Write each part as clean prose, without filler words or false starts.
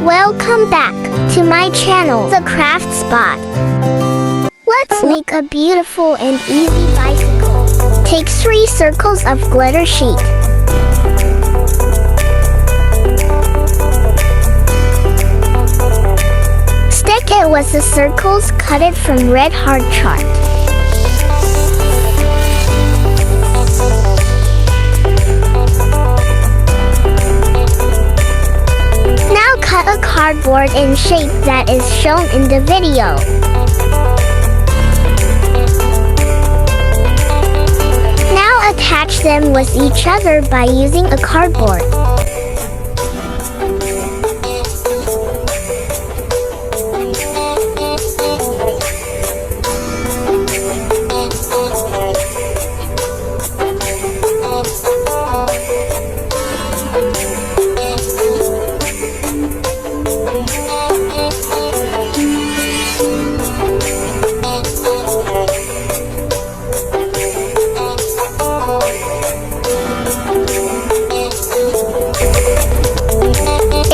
Welcome back to my channel, The Craft Spot. Let's make a beautiful and easy bicycle. Take 3 circles of glitter sheet. Stick it with the circles cut it from red hard chart. Cut a cardboard in shape that is shown in the video. Now attach them with each other by using a cardboard.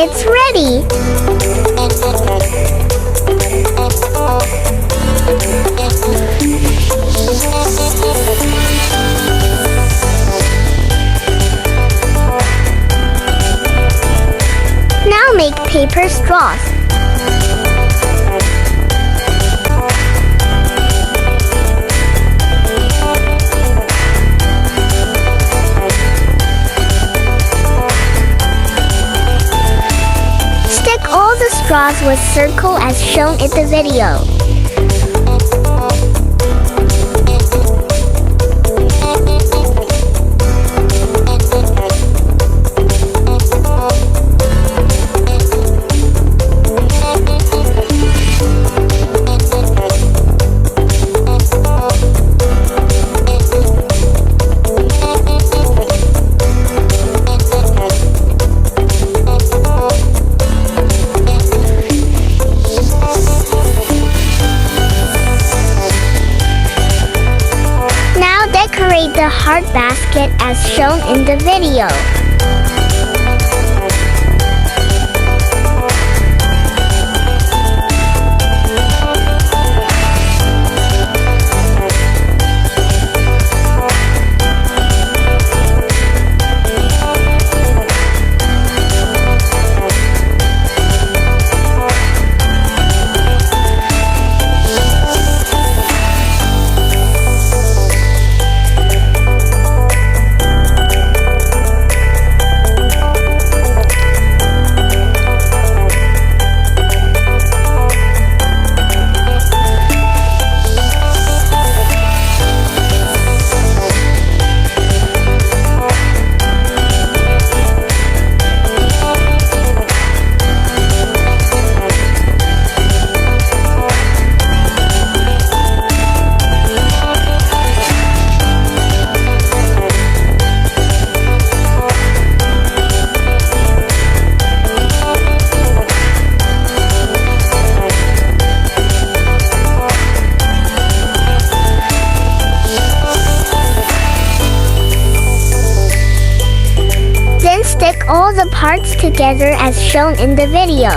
It's ready! Now make paper straws. All the straws with circle as shown in the video. Decorate the heart basket as shown in the video. Stick all the parts together as shown in the video.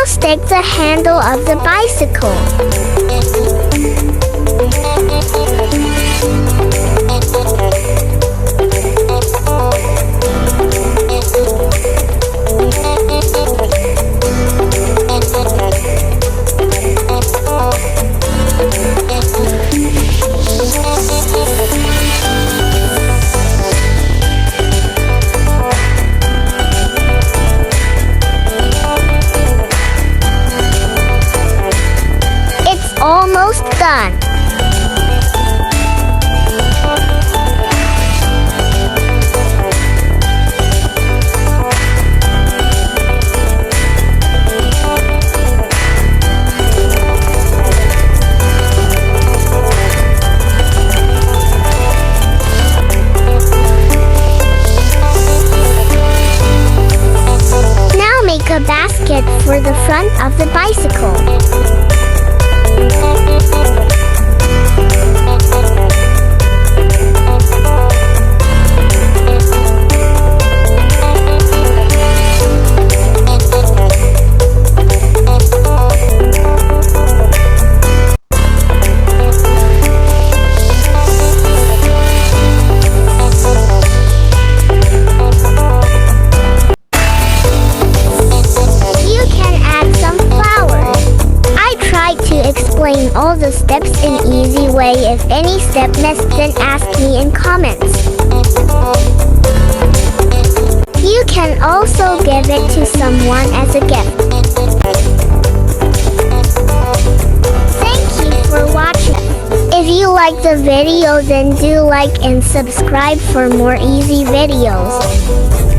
Stick the handle of the bicycle. a basket for the front of the bicycle. Explain all the steps in easy way. If any step missed, then ask me in comments. You can also give it to someone as a gift. Thank you for watching. If you like the video, then do like and subscribe for more easy videos.